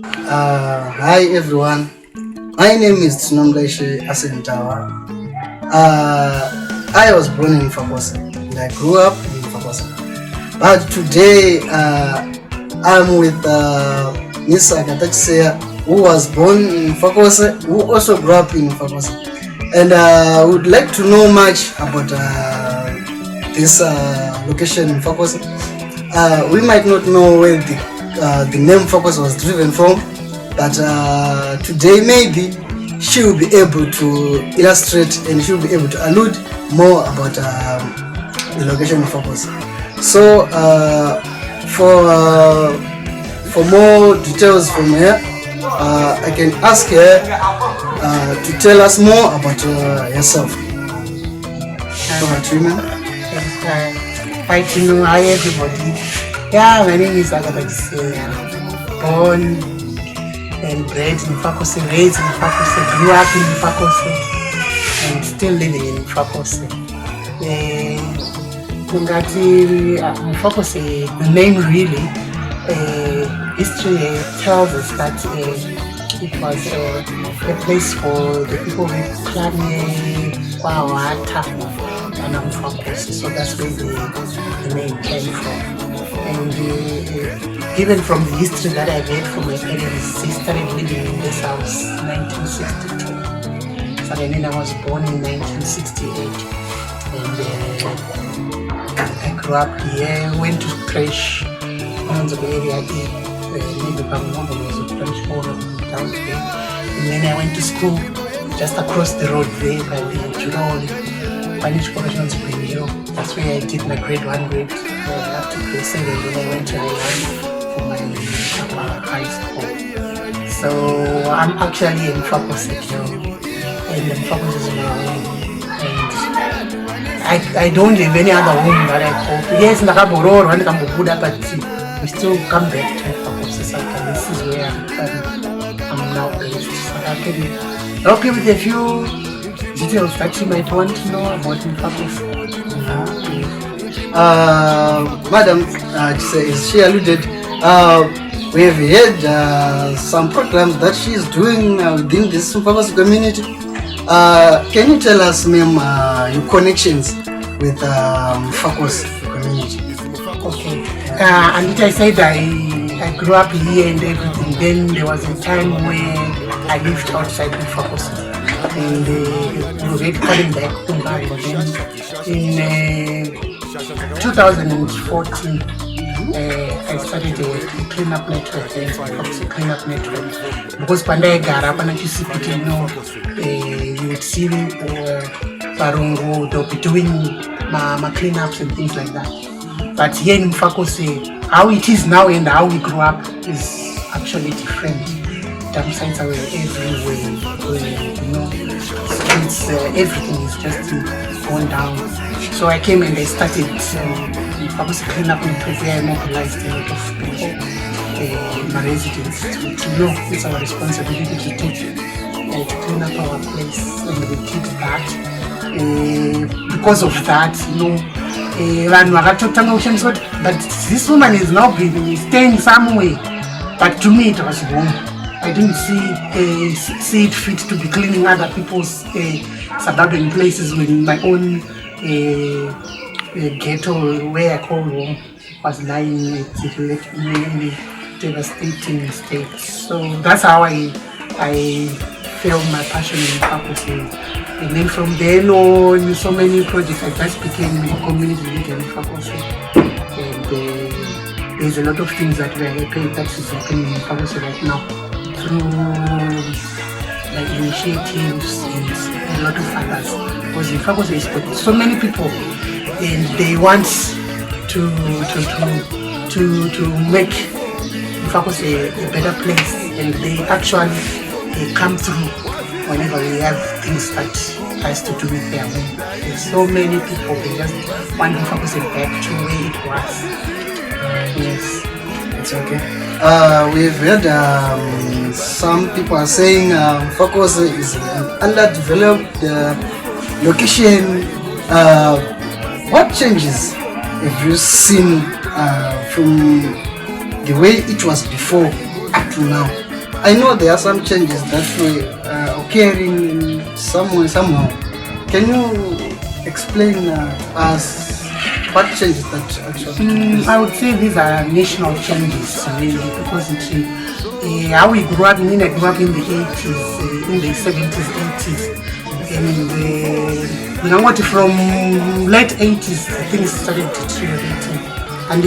Hi everyone. My name is Tsunomdaishe Asenitawa. I was born in Mfakose and I grew up in Mfakose. But today I'm with Miss Agatachseya, who was born in Mfakose, who also grew up in Mfakose. And would like to know much about this location in Mfakose. We might not know where the name Focus was driven from, but today maybe she will be able to illustrate and she will be able to allude more about the location of Focus. So for more details from her, I can ask her to tell us more about herself. Hi Tino, hi everybody. Yeah, my name is Agatha. Born and bred in Mfakose, raised in Mfakose, grew up in Mfakose, and still living in Mfakose. Mfakose, the name really, history tells us that it was a place for the people with clan Wawata and Mfakose, so that's where the name came from. And even from the history that I read from my parents, they started living in this house in 1962. So then I was born in 1968, and I grew up here, went to creche in the area here, maybe Bangombo was a French border down there. And then I went to school just across the road there by the Juroli. That's where I did my grade 1, grade up to grade 7, then I went to Ireland for my high school. So I'm actually in Mfakose now, and Mfakose is my home. And I don't have any other home that I call. Yes, Nakabororo and Kambubuda, but we still come back to Mfakose sometimes. This is where I'm now based. So I can help you with a few details that you might want to know about Mfakose. Madam, she alluded, we have heard some programs that she is doing within this Mfakose community. Can you tell us, ma'am, your connections with Mfakose community? Okay. And I said I grew up here and everything. Then there was a time where I lived outside Mfakose. And we were calling back to in 2014, I started a cleanup network, a cleanup network. Because when I got up and you would see Barungo, they'll be doing my cleanups and things like that. But here in Mfakose, how it is now and how we grew up is actually different. Dump sites are everywhere, streets, everything is just going down. So I came and I started Mfakose cleanup network where I mobilized a lot of people, my residents, to know it's our responsibility to clean up our place, and we did that. Because of that, but this woman is now staying somewhere. But to me, it was wrong. I didn't see it fit to be cleaning other people's suburban places when my own ghetto, where I call home, was lying in a devastating state. So that's how I felt my passion in Mfakose. And then from then on, so many projects, I just became a community leader in Mfakose. And there's a lot of things that we are paying taxes happening in Mfakose right now, through like initiatives and a lot of others. Because in Mfakose is got so many people, and they want to make Mfakose a better place, and they actually come through whenever we have things that has to do with their home. There's so many people, they just want Mfakose back to where it was. Yes. It's okay. We've heard some people are saying Mfakose is an underdeveloped location. What changes have you seen from the way it was before up to now? I know there are some changes that were occurring somehow. Can you explain us what changes that actually? I would say these are national changes, really, because how we grew up. I mean, I grew up in the 80s, in the 70s, 80s. And you know what? From late 80s, things started deteriorating, and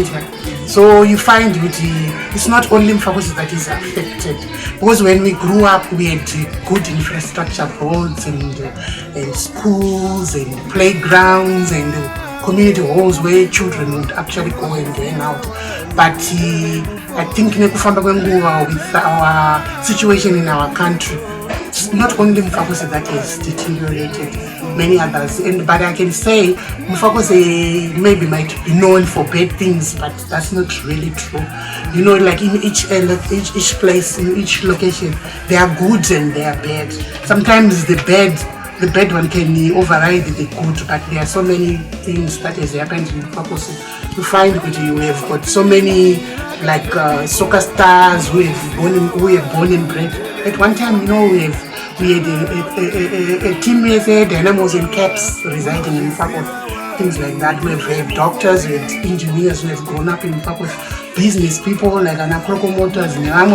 so you find it's not only Mfakos that is affected, because when we grew up, we had good infrastructure, roads and schools and playgrounds and community halls where children would actually go and hang out. But I think with our situation in our country, it's not only Mfakos that has deteriorated, many others. But I can say Mfakos maybe might be known for bad things, but that's not really true. You know, like in each place, in each location, there are goods and there are bad. Sometimes the bad one can override the good, but there are so many things that has happened in Mfakos. You find that you have got so many like soccer stars who have born and bred. At one time, you know, we had a team with dynamos and caps residing in Mfakos, things like that. We have doctors, we have engineers who have grown up in Mfakos, business people like Anakroko Motors, they are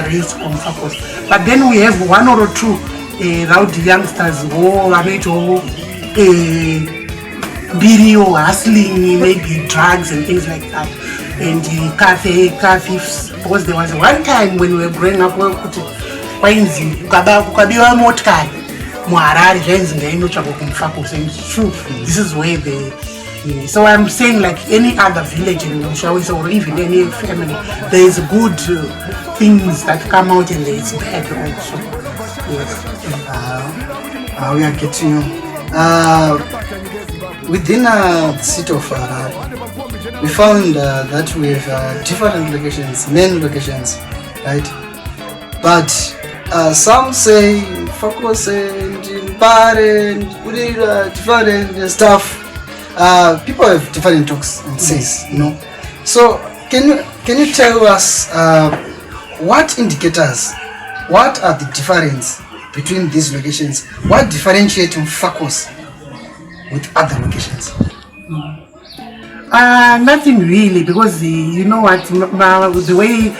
raised from Mfakos. But then we have one or two rowdy youngsters who are video hustling, maybe drugs and things like that, and car thieves. Because there was one time when we were growing up, ukabiwa motkari muharare zvainzi ngainotsvakwa kumufakos, and it's true, this is where so I'm saying, like any other village in Mshawisa or even any family, there is good things that come out and there is bad also. Yes. We are getting you. Within the city of Harare, we found that we have different locations, main locations, right? But some say Mfakos and Mbare and different stuff. People have different talks and says, you know. So can you tell us what indicators, what are the difference between these locations? What differentiates Mfakos with other locations? Nothing really, because you know what, the way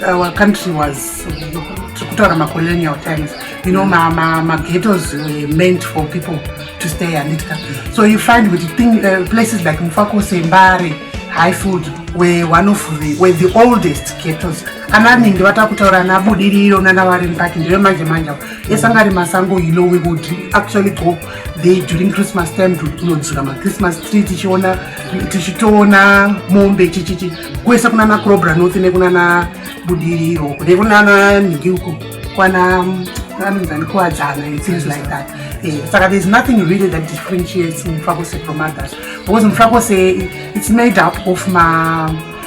our country was to colonial times, you know, my ghettos were meant for people to stay and eat. So you find with places like Mfakos and Mbare, High Food, were the oldest ghettos. Ananingi vatakutaura nabudiriro nanavarempaki ndiyo manje manje esangari masango, you know, we would actually go there during Christmas time kunodzura Christmas tree tichitoona mombe chichichi kwese kunana Krobra North nekunana Budiriro nekunana Nigiuku kwana kuadzana and things like that. So there's nothing really that differentiates Mfakos from others, because Mfakos it's made up of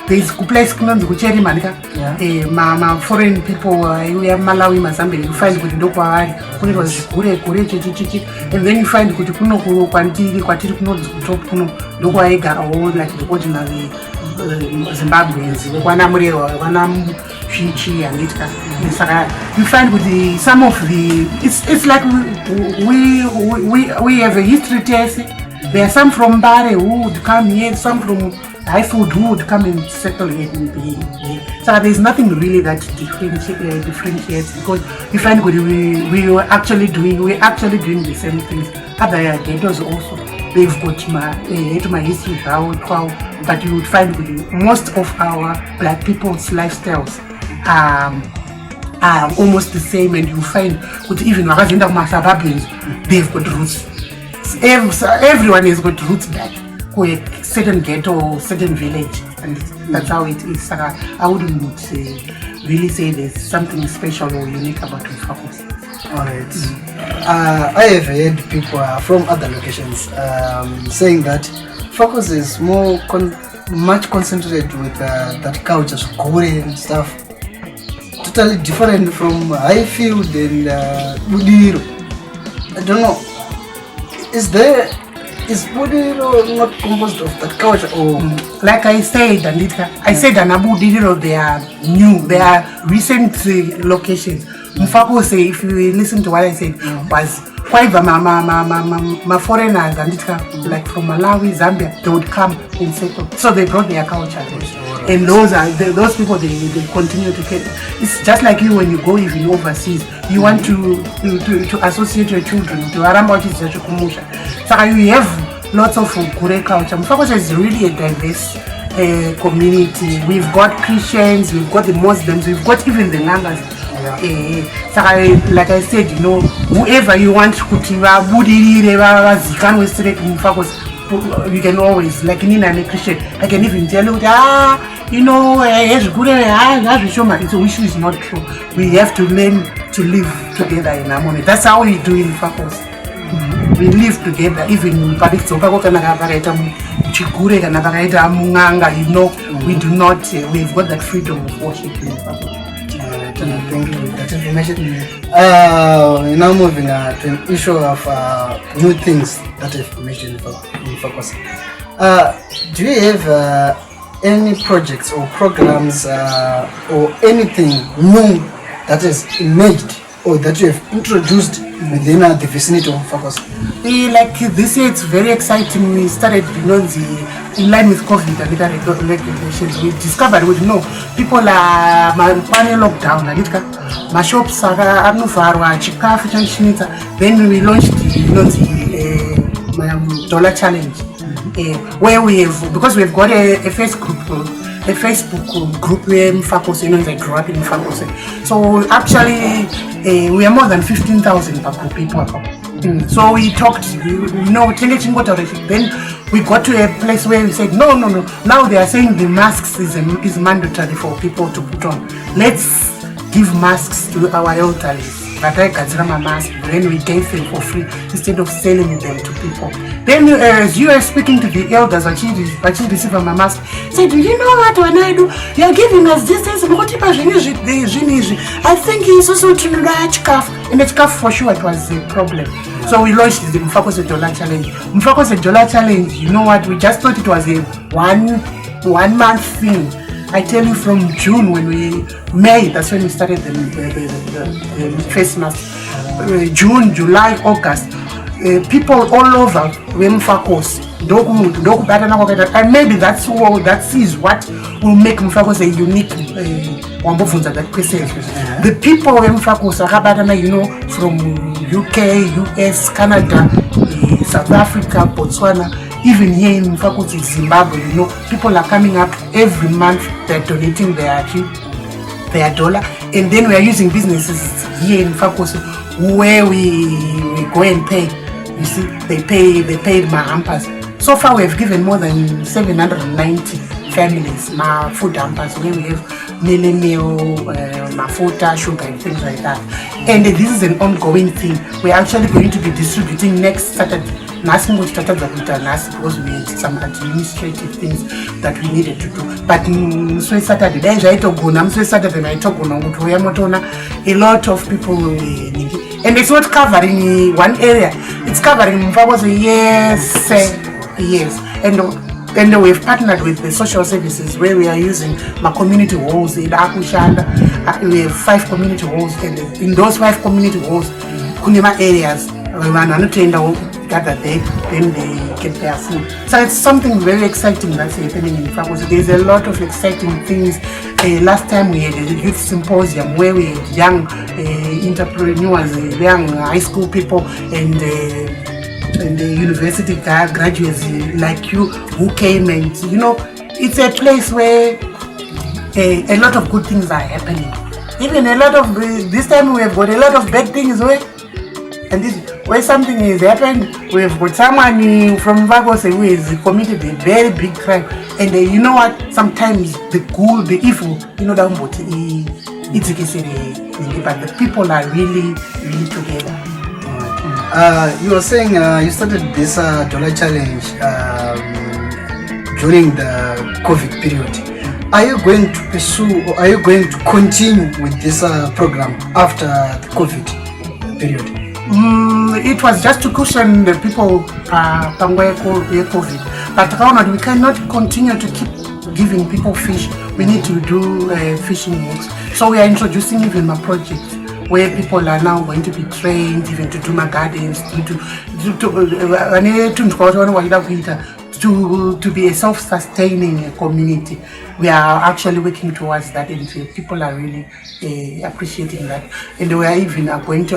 there's a place kunonzi kucheri manika, ma foreign people we have Malawi, Mazambia. You find kuti ndokwavari kunoitwa zvikure chichichi, and then you find kuti kuno kwatiri kunonzi kutop kuno ndokwaigarawo like the ordinary Zimbabweans kwana Murero kwana Fichi and it. You find with some of it's like we have a history test. There are some from Mbare who would come here, some from High Food who would come and settle here and be here. So there's nothing really that differentiates, because you find we're actually doing the same things. Other ghettos also, they've got my history, but you would find with most of our black people's lifestyles are almost the same, and you find with even suburbs, they've got roots. Everyone has got roots back to a certain ghetto or certain village, and that's how it is. I wouldn't really say there's something special or unique about Mfakos. Alright. I have heard people from other locations saying that Mfakos is much concentrated with that culture, Gore and stuff. Totally different from Highfield and Budiro. I don't know. Is there is Budiro not composed of that culture? Or like I said, Andita, I said Anabudiro, they are new, they are recent locations. Mfako say, if you listen to what I said, was quite my foreigners, Andita, like from Malawi, Zambia, they would come and settle. So they brought their culture. And those people, they continue to get. It's just like you when you go even overseas, you want to associate your children to Arambachi Kumusha. So you have lots of Kure culture. Mfakosha is really a diverse community. We've got Christians, we've got the Muslims, we've got even the Nangas. So like I said, you know, whoever you want to you can always, like in a Christian, I can even tell you that, you know, it's good, so issue is not true. We have to learn to live together in harmony. That's how we do in Fakos. We live together, even in you know, we do not, we've got that freedom of worship in Fakos. Thank you for that information. Now moving to an issue of new things that I've mentioned in Focus. Do you have any projects or programs or anything new that has emerged or that you have introduced within the vicinity of Focus? Like this year, it's very exciting. We started, you know, in line with COVID and the regulations. We discovered, we know people are lockdown. My shops are then we launched the dollar challenge, where we have, because we've got a Facebook group where Mfakos, you know, they grew up in Mfakos. So actually, we are more than 15,000 people. So we talked, you know, then we got to a place where we said, no. Now they are saying the masks is mandatory for people to put on. Let's give masks to our elderly. But I consider my mask, then we gave them for free instead of selling them to people. Then as you are speaking to the elders, when she received my mask, said, do you know what when I do? You are giving us this, I think it's also to large calf. And that calf for sure it was a problem. So we launched the Mfakos Dollar Challenge. Mfakos Dollar Challenge, you know what, we just thought it was a one month thing. I tell you, from June, May, that's when we started the face mask. June, July, August, people all over Mfakos, and maybe that is what will make Mfakos a unique that person. The people of Mfakos are, you know, from UK, US, Canada, South Africa, Botswana. Even here in Mfakos, Zimbabwe, you know, people are coming up every month. They're donating their dollar, and then we are using businesses here in Mfakos where we go and pay. You see, they paid my hampers. So far, we have given more than 790 families my food hampers where we have meal, mafuta, sugar, and things like that. And this is an ongoing thing. We're actually going to be distributing next Saturday. Because we had some administrative things that we needed to do. But so Saturday, a lot of people, and it's not covering one area, it's covering yes. And we've partnered with the social services where we are using my community halls in Akushanda. We have 5 community halls, and in those 5 community halls, kunima areas gather there, then they get their food. So it's something very exciting that's happening in Mfakos. There's a lot of exciting things. Last time we had a youth symposium where we had young entrepreneurs, young high school people, and the university graduates like you who came, and you know, it's a place where a lot of good things are happening. Even a lot of this time we have got a lot of bad things where, and this where something has happened, we have got someone from Mfakos who has committed a very big crime, and you know what? Sometimes the good, the evil, you know, but the people are really together. You were saying you started this dollar challenge during the COVID period. Are you going to pursue, or are you going to continue with this program after the COVID period? It was just to cushion the people COVID. But we cannot continue to keep giving people fish. We need to do fishing nets. So we are introducing even a project where people are now going to be trained even to do my gardens, to be a self-sustaining community. We are actually working towards that, and people are really appreciating that. And we are even going to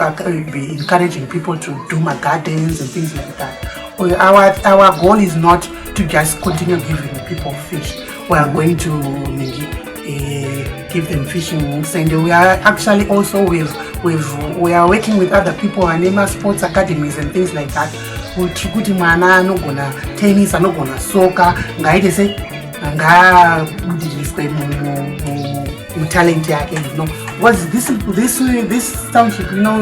be encouraging people to do my gardens and things like that. Our goal is not to just continue giving people fish. We are going to give them fishing nets, and we are actually also we are working with other people and sports academies and things like that. Kuti mwana anogona tennis, anogona soccer, ngaite se ngabudiriswe mu talent yake, you know. Was this township, you know,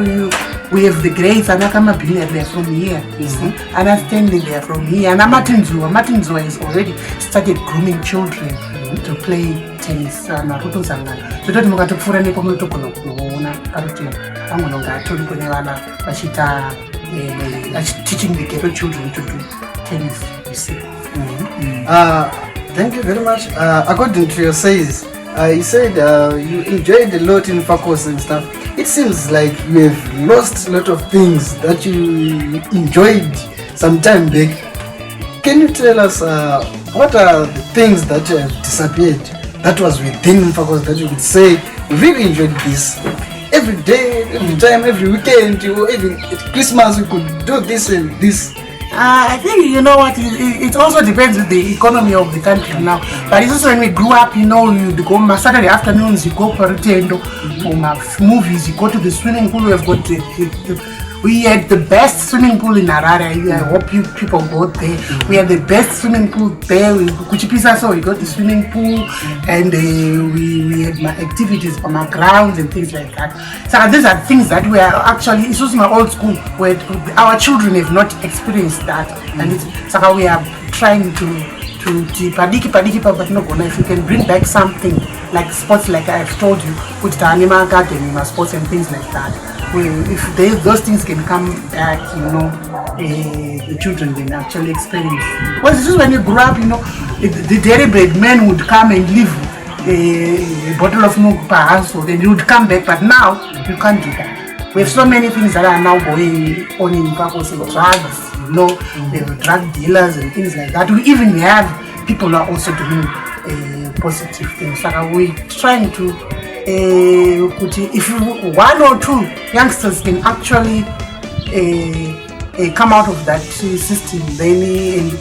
we have the grades and Akamabili, they are from here, you see, understanding they are from here. And Matinzua has already started grooming children to play tennis. Teaching the ghetto children to do tennis, you see. Thank you very much. According to your says, you said you enjoyed a lot in Fakos and stuff. It seems like you have lost a lot of things that you enjoyed some time back. Can you tell us what are the things that have disappeared that was within Fakos that you would say you really enjoyed this? Every day, every time, every weekend, even at Christmas, we could do this and this. I think, you know what, it also depends on the economy of the country now. But it's also when we grew up, you know, you go on Saturday afternoons, you go for Rutendo, for movies, you go to the swimming pool. We had the best swimming pool in Harare. I hope you people go there. We had the best swimming pool there. Kuchipisa, so we got the swimming pool, and we had my activities on my grounds and things like that. So these are things that we are actually, it's also my old school where our children have not experienced that, and it's so we are trying to padiki, but no gonna. If you can bring back something like sports, like I've told you, put the animal garden, my sports and things like that. If those things can come back, you know, the children can actually experience. Well, it's just when you grew up, you know, the dairy bread men would come and leave a bottle of milk per household, and you would come back. But now you can't do that. We have so many things that are now going on in Pakos, drugs, you know, the drug dealers and things like that. We even have people who are also doing positive things. So we're trying to. If one or two youngsters can actually come out of that system then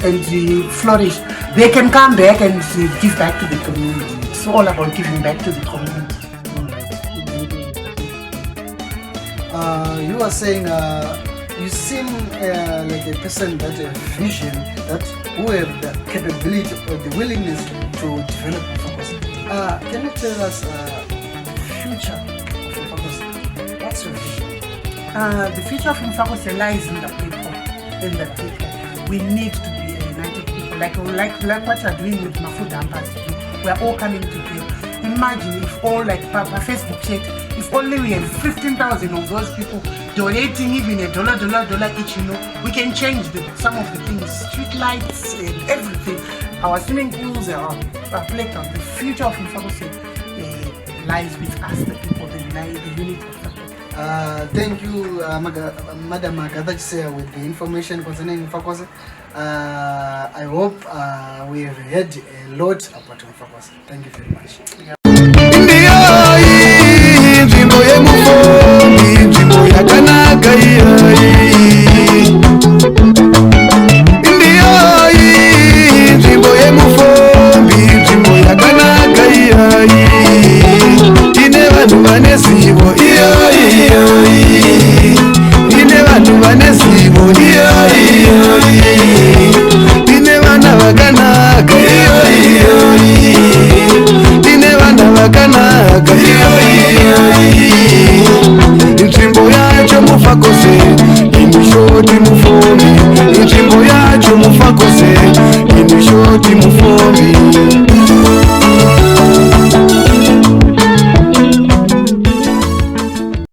and flourish, they can come back and give back to the community. It's all about giving back to the community. You are saying you seem like a person that has a vision, that who have the capability or the willingness to develop focus. Can you tell us future of Mfombi? What's your vision? The future of Mfombi lies in the people. We need to be a united people, like what you're doing with Mafood Ambassador. We're all coming together. Imagine if all, like Papa Facebook chat, if only we have 15,000 of those people donating even $1 each, you know, we can change some of the things, street lights and everything. Our swimming pools, our playground. The future of Mfombi lies with us, the people, the unity of the people. Thank you, Madam Agatha, with the information concerning Mfombi. I hope we have heard a lot about Mfombi. Thank you very much.